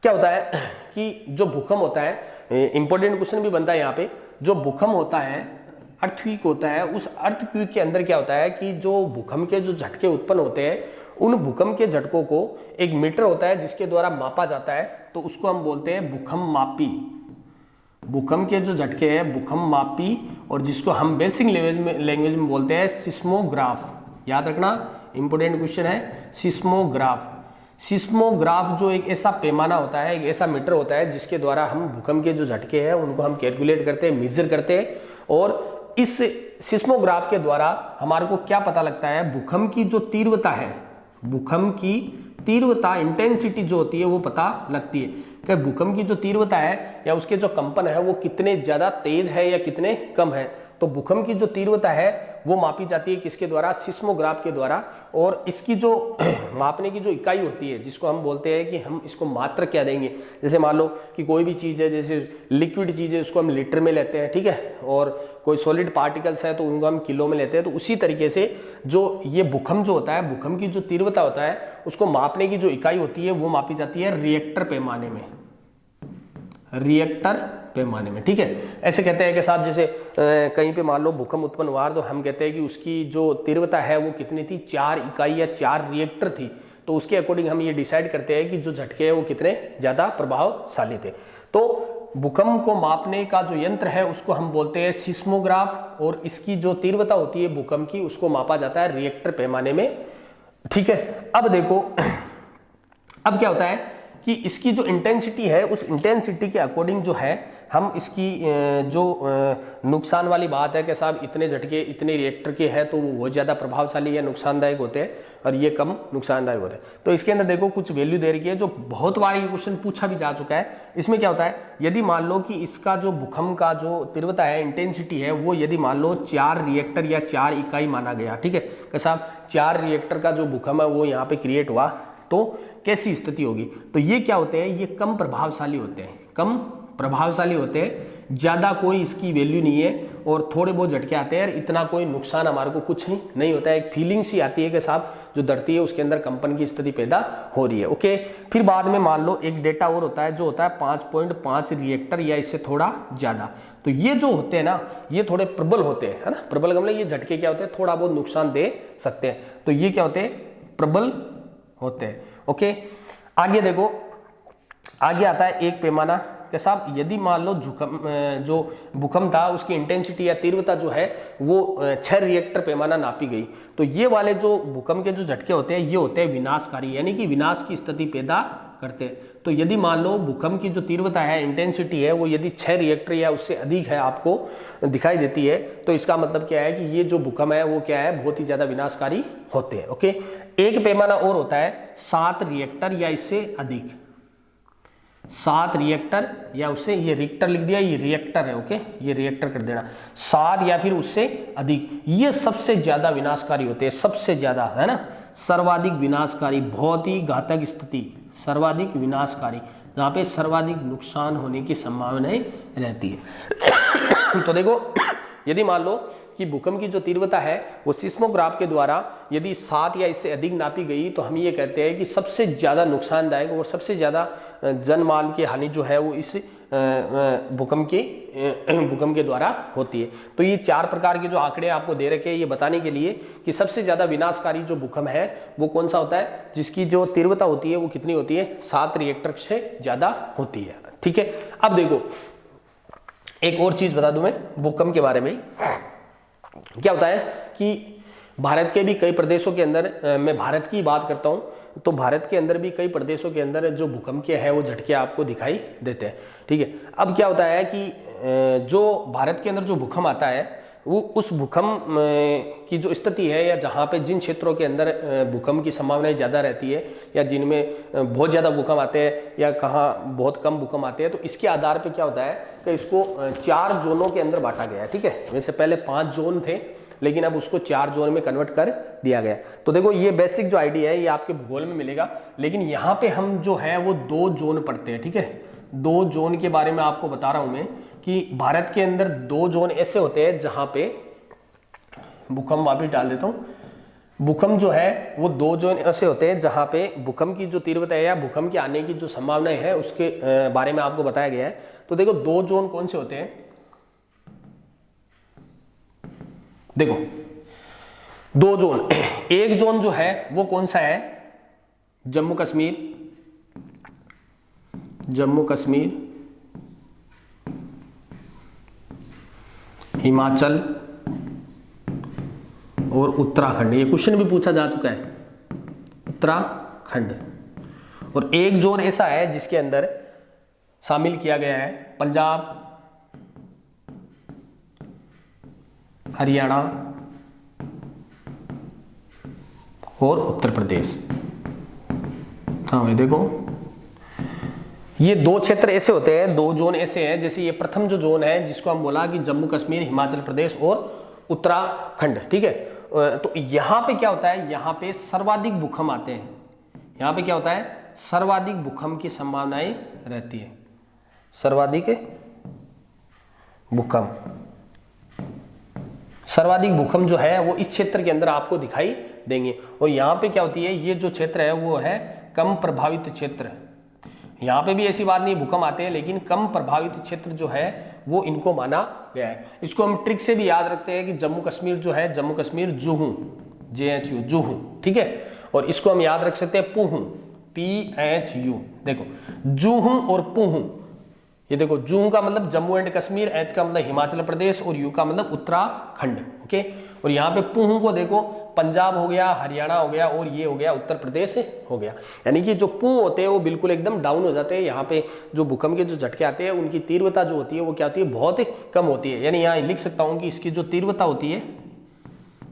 क्या होता है कि जो भूकंप होता है, इंपॉर्टेंट क्वेश्चन भी बनता है यहाँ पे, जो भूकंप होता है अर्थक्वेक होता है, उस अर्थक्वेक के अंदर क्या होता है कि जो भूकंप के जो झटके उत्पन्न होते हैं, उन भूकंप के झटकों को एक मीटर होता है जिसके द्वारा मापा जाता है, तो उसको हम बोलते हैं भूकंप मापी। भूकंप के जो झटके हैं भूकंप मापी, और जिसको हम बेसिक लैंग्वेज में बोलते हैं सिस्मोग्राफ। याद रखना, इंपॉर्टेंट क्वेश्चन है सिस्मोग्राफ। सिस्मोग्राफ जो एक ऐसा पैमाना होता है, एक ऐसा मीटर होता है जिसके द्वारा हम भूकंप के जो झटके हैं उनको हम कैलकुलेट करते हैं, मेजर करते हैं, और इस सिस्मोग्राफ के द्वारा हमारे को क्या पता लगता है, भूकंप की जो तीव्रता है, भूकंप की तीव्रता इंटेंसिटी जो होती है वो पता लगती है कि भूकंप की जो तीव्रता है या उसके जो कंपन है वो कितने ज़्यादा तेज है या कितने कम है। तो भूकंप की जो तीव्रता है वो मापी जाती है किसके द्वारा, सिस्मोग्राफ के द्वारा, और इसकी जो मापने की जो इकाई होती है जिसको हम बोलते हैं कि हम इसको मात्रक क्या देंगे, जैसे मान लो कि कोई भी चीज़ है, जैसे लिक्विड चीज़ है उसको हम लीटर में लेते हैं, ठीक है, और कोई सॉलिड पार्टिकल्स है तो उनको हम किलो में लेते हैं। तो उसी तरीके से जो ये भूकंप जो होता है, भूकंप की जो तीव्रता होता है उसको मापने की जो इकाई होती है वो मापी जाती है रिएक्टर पैमाने में, रिएक्टर पैमाने में, ठीक है। ऐसे कहते हैं कि साहब जैसे कहीं पे मान लो भूकंप उत्पन्न हुआ तो हम कहते हैं कि उसकी जो तीव्रता है वो कितनी थी, 4 इकाई या 4 रिएक्टर थी, तो उसके अकॉर्डिंग हम ये डिसाइड करते हैं कि जो झटके हैं वो कितने ज़्यादा प्रभावशाली थे। तो भूकंप को मापने का जो यंत्र है उसको हम बोलते हैं सिस्मोग्राफ, और इसकी जो तीव्रता होती है भूकंप की उसको मापा जाता है रिएक्टर पैमाने में, ठीक है। अब देखो, अब क्या होता है कि इसकी जो इंटेंसिटी है उस इंटेंसिटी के अकॉर्डिंग जो है हम इसकी जो नुकसान वाली बात है कि साहब इतने झटके इतने रिएक्टर के हैं तो वो बहुत ज़्यादा प्रभावशाली या नुकसानदायक होते हैं और ये कम नुकसानदायक होते हैं। तो इसके अंदर देखो कुछ वैल्यू दे रखी है जो बहुत बार ये क्वेश्चन पूछा भी जा चुका है। इसमें क्या होता है, यदि मान लो कि इसका जो भूकंप का जो तीव्रता है इंटेंसिटी है वो यदि मान लो 4 रिएक्टर या 4 इकाई माना गया, ठीक है, कि साहब 4 रिएक्टर का जो भूकंप है वो यहाँ पे क्रिएट हुआ तो कैसी स्थिति होगी। तो ये क्या होते हैं, ये कम प्रभावशाली होते हैं, कम प्रभावशाली होते हैं, ज़्यादा कोई इसकी वैल्यू नहीं है और थोड़े बहुत झटके आते हैं, इतना कोई नुकसान हमारे को कुछ नहीं होता है। एक फीलिंग सी आती है कि साहब जो धरती है उसके अंदर कंपन की स्थिति पैदा हो रही है, ओके। फिर बाद में मान लो एक डेटा और होता है जो होता है 5.5 रिएक्टर या इससे थोड़ा ज़्यादा। तो ये जो होते हैं ना ये थोड़े प्रबल होते हैं, है ना, प्रबल का मतलब ये झटके क्या होते हैं, थोड़ा बहुत नुकसान दे सकते हैं। तो ये क्या होते हैं, प्रबल होते हैं, ओके। आगे देखो, आगे आता है एक पैमाना कि साहब यदि मान लो जो भूकंप था उसकी इंटेंसिटी या तीव्रता जो है वो 6 रिएक्टर पैमाना नापी गई, तो ये वाले जो भूकंप के जो झटके होते हैं ये होते हैं विनाशकारी, यानी कि विनाश की स्थिति पैदा करते हैं। तो यदि मान लो भूकंप की जो तीव्रता है इंटेंसिटी है वो यदि 6 रिएक्टर या उससे अधिक है आपको दिखाई देती है, तो इसका मतलब क्या है कि ये जो भूकंप है वो क्या है, बहुत ही ज़्यादा विनाशकारी होते हैं, ओके। एक पैमाना और होता है 7 रिएक्टर या इससे अधिक, 7 रिएक्टर या उससे, ये रिएक्टर लिख दिया, ये रिएक्टर है, ओके, ये रिएक्टर कर देना, 7 या फिर उससे अधिक, ये सबसे ज्यादा विनाशकारी होते हैं, सबसे ज्यादा, है ना, सर्वाधिक विनाशकारी, बहुत ही घातक स्थिति, सर्वाधिक विनाशकारी, जहां पे सर्वाधिक नुकसान होने की संभावनाएं रहती है। तो देखो यदि मान लो कि भूकंप की जो तीव्रता है वो सिस्मोग्राफ के द्वारा यदि 7 या इससे अधिक नापी गई तो हम ये कहते हैं कि सबसे ज़्यादा नुकसानदायक और सबसे ज़्यादा जनमाल की हानि जो है वो इस भूकंप के द्वारा होती है। तो ये 4 प्रकार के जो आंकड़े आपको दे रखे हैं ये बताने के लिए कि सबसे ज़्यादा विनाशकारी जो भूकंप है वो कौन सा होता है, जिसकी जो तीव्रता होती है वो कितनी होती है, 7 रिएक्टर से ज़्यादा होती है, ठीक है। अब देखो एक और चीज़ बता दूं मैं भूकंप के बारे में, क्या होता है कि भारत के भी कई प्रदेशों के अंदर, मैं भारत की बात करता हूँ, तो भारत के अंदर भी कई प्रदेशों के अंदर जो भूकंप के हैं वो झटके आपको दिखाई देते हैं। ठीक है, अब क्या होता है कि जो भारत के अंदर जो भूकंप आता है वो उस भूकंप की जो स्थिति है या जहाँ पे जिन क्षेत्रों के अंदर भूकंप की संभावनाएं ज़्यादा रहती है या जिनमें बहुत ज़्यादा भूकंप आते हैं या कहाँ बहुत कम भूकंप आते हैं, तो इसके आधार पे क्या होता है कि इसको 4 जोनों के अंदर बांटा गया है। ठीक है, वैसे पहले 5 जोन थे लेकिन अब उसको 4 जोन में कन्वर्ट कर दिया गया। तो देखो ये बेसिक जो आइडिया है ये आपके भूगोल में मिलेगा, लेकिन यहाँ पे हम जो है वो 2 जोन पढ़ते हैं। ठीक है, 2 जोन के बारे में आपको बता रहा हूँ मैं कि भारत के अंदर 2 जोन ऐसे होते हैं जहाँ पे भूकंप, वापिस डाल देता हूँ, भूकंप जो है वो 2 जोन ऐसे होते हैं जहाँ पे भूकंप की जो तीव्रता है या भूकंप के आने की जो संभावनाएं है उसके बारे में आपको बताया गया है। तो देखो 2 जोन कौन से होते हैं, देखो 2 जोन, एक जोन जो है वो कौन सा है, जम्मू कश्मीर, जम्मू कश्मीर, हिमाचल और उत्तराखंड। ये क्वेश्चन भी पूछा जा चुका है, उत्तराखंड। और एक जोन ऐसा है जिसके अंदर शामिल किया गया है पंजाब, हरियाणा और उत्तर प्रदेश। हाँ भाई देखो ये 2 क्षेत्र ऐसे होते हैं, 2 जोन ऐसे हैं, जैसे ये प्रथम जो जोन है जिसको हम बोला कि जम्मू कश्मीर, हिमाचल प्रदेश और उत्तराखंड। ठीक है, तो यहाँ पे क्या होता है, यहाँ पे सर्वाधिक भूकंप आते हैं, यहाँ पे क्या होता है, सर्वाधिक भूकंप की संभावनाएं रहती है, सर्वाधिक भूकंप, सर्वाधिक भूकंप जो है वो इस क्षेत्र के अंदर आपको दिखाई देंगे। और यहाँ पे क्या होती है, ये जो क्षेत्र है वो है कम प्रभावित क्षेत्र। यहाँ पे भी ऐसी बात नहीं, भूकंप आते हैं लेकिन कम प्रभावित क्षेत्र जो है वो इनको माना गया है। इसको हम ट्रिक से भी याद रखते हैं कि जम्मू कश्मीर जो है, जम्मू कश्मीर जुहू, JHU जुहू। ठीक है, और इसको हम याद रख सकते हैं पुहू, PHU। देखो जुहू और पुहू, ये देखो जुहू का मतलब जम्मू एंड कश्मीर, H का मतलब हिमाचल प्रदेश और U का मतलब उत्तराखंड। ओके, और यहाँ पे पुहू को देखो पंजाब हो गया, हरियाणा हो गया और ये हो गया उत्तर प्रदेश हो गया। यानी कि जो पू होते हैं वो बिल्कुल एकदम डाउन हो जाते हैं। यहाँ पे जो भूकंप के जो झटके आते हैं उनकी तीव्रता जो होती है वो क्या होती है, बहुत कम होती है। यानी यहाँ लिख सकता हूँ कि इसकी जो तीव्रता होती है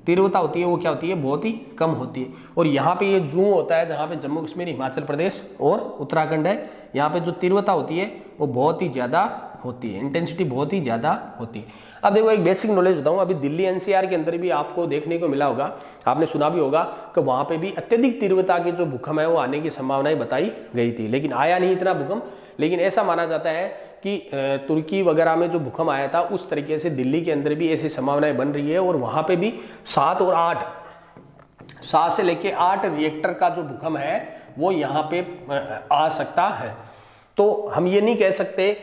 वो क्या होती है, बहुत ही कम होती है। और यहाँ पे ये जू होता है जहाँ पे जम्मू कश्मीर, हिमाचल प्रदेश और उत्तराखंड है, यहाँ पे जो तीव्रता होती है वो बहुत ही ज़्यादा होती है, इंटेंसिटी बहुत ही ज़्यादा होती है। अब देखो एक बेसिक नॉलेज बताऊँ, अभी दिल्ली NCR के अंदर भी आपको देखने को मिला होगा, आपने सुना भी होगा कि वहाँ पे भी अत्यधिक तीव्रता के जो भूकंप है वो आने की संभावनाएं बताई गई थी, लेकिन आया नहीं इतना भूकंप। लेकिन ऐसा माना जाता है कि तुर्की वगैरह में जो भूकंप आया था उस तरीके से दिल्ली के अंदर भी ऐसी संभावनाएं बन रही है और वहाँ पे भी 7 और 8, 7 से लेके 8 रिएक्टर का जो भूकंप है वो यहाँ पे आ सकता है। तो हम ये नहीं कह सकते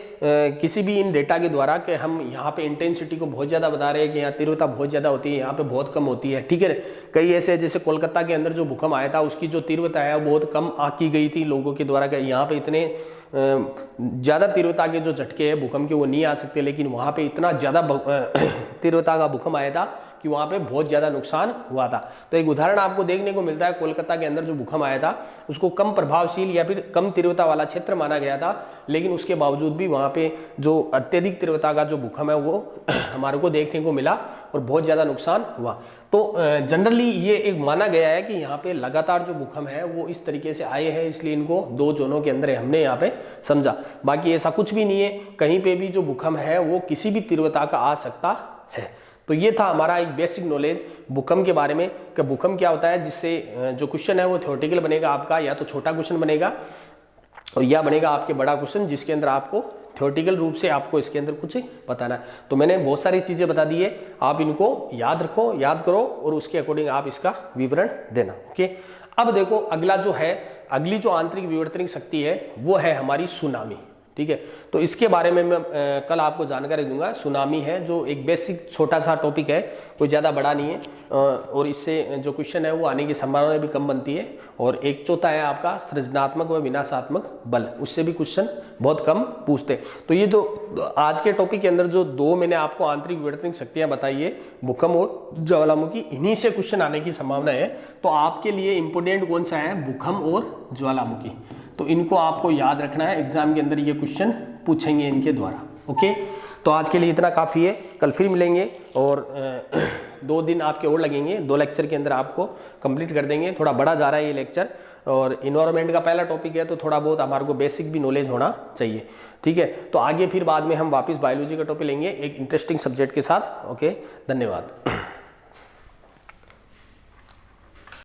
किसी भी इन डेटा के द्वारा कि हम यहाँ पे इंटेंसिटी को बहुत ज़्यादा बता रहे हैं कि यहाँ तीव्रता बहुत ज़्यादा होती है, यहाँ पे बहुत कम होती है। ठीक है, कई ऐसे जैसे कोलकाता के अंदर जो भूकंप आया था उसकी जो तीव्रता है बहुत कम की गई थी लोगों के द्वारा, कि यहाँ पे इतने ज़्यादा तीव्रता के जो झटके हैं भूकंप के वो नहीं आ सकते, लेकिन वहाँ पे इतना ज़्यादा तीव्रता का भूकंप आया था कि वहाँ पे बहुत ज़्यादा नुकसान हुआ था। तो एक उदाहरण आपको देखने को मिलता है, कोलकाता के अंदर जो भूकंप आया था उसको कम प्रभावशील या फिर कम तीव्रता वाला क्षेत्र माना गया था, लेकिन उसके बावजूद भी वहाँ पे जो अत्यधिक तीव्रता का जो भूकंप है वो हमारे को देखने को मिला और बहुत ज़्यादा नुकसान हुआ। तो जनरली ये एक माना गया है कि यहाँ पे लगातार जो भूकंप है वो इस तरीके से आए हैं, इसलिए इनको 2 जोनों के अंदर हमने यहाँ पे समझा। बाकी ऐसा कुछ भी नहीं है, कहीं पे भी जो भूकंप है वो किसी भी तीव्रता का आ सकता है। तो ये था हमारा एक बेसिक नॉलेज भूकंप के बारे में कि भूकंप क्या होता है, जिससे जो क्वेश्चन है वो थ्योरेटिकल बनेगा आपका, या तो छोटा क्वेश्चन बनेगा और या बनेगा आपके बड़ा क्वेश्चन जिसके अंदर आपको थ्योरेटिकल रूप से आपको इसके अंदर कुछ बताना है। तो मैंने बहुत सारी चीज़ें बता दी है, आप इनको याद रखो, याद करो और उसके अकॉर्डिंग आप इसका विवरण देना। ओके, अब देखो अगला जो है, अगली जो आंतरिक विवर्तनिक शक्ति है वो है हमारी सुनामी। ठीक है। तो इसके बारे में मैं कल आपको जानकारी दूंगा। सुनामी है जो एक बेसिक छोटा सा टॉपिक है, कोई ज़्यादा बड़ा नहीं है, और इससे जो क्वेश्चन है वो आने की संभावना भी कम बनती है। और एक चौथा है आपका सृजनात्मक व विनाशात्मक बल, उससे भी क्वेश्चन बहुत कम पूछते। तो ये जो आज के टॉपिक के अंदर जो दो मैंने आपको आंतरिक विवर्तनिक शक्तियाँ बताई है, भूकंप और ज्वालामुखी, इन्हीं से क्वेश्चन आने की संभावना है। तो आपके लिए इंपोर्टेंट कौन सा है, भूकंप और ज्वालामुखी। तो इनको आपको याद रखना है, एग्जाम के अंदर ये क्वेश्चन पूछेंगे इनके द्वारा। ओके, तो आज के लिए इतना काफ़ी है, कल फिर मिलेंगे और 2 दिन आपके और लगेंगे, 2 लेक्चर के अंदर आपको कंप्लीट कर देंगे। थोड़ा बड़ा जा रहा है ये लेक्चर, और इन्वायरमेंट का पहला टॉपिक है तो थोड़ा बहुत हमारे को बेसिक भी नॉलेज होना चाहिए, ठीक है। तो आगे फिर बाद में हम वापस बायोलॉजी का टॉपिक लेंगे एक इंटरेस्टिंग सब्जेक्ट के साथ। ओके, धन्यवाद।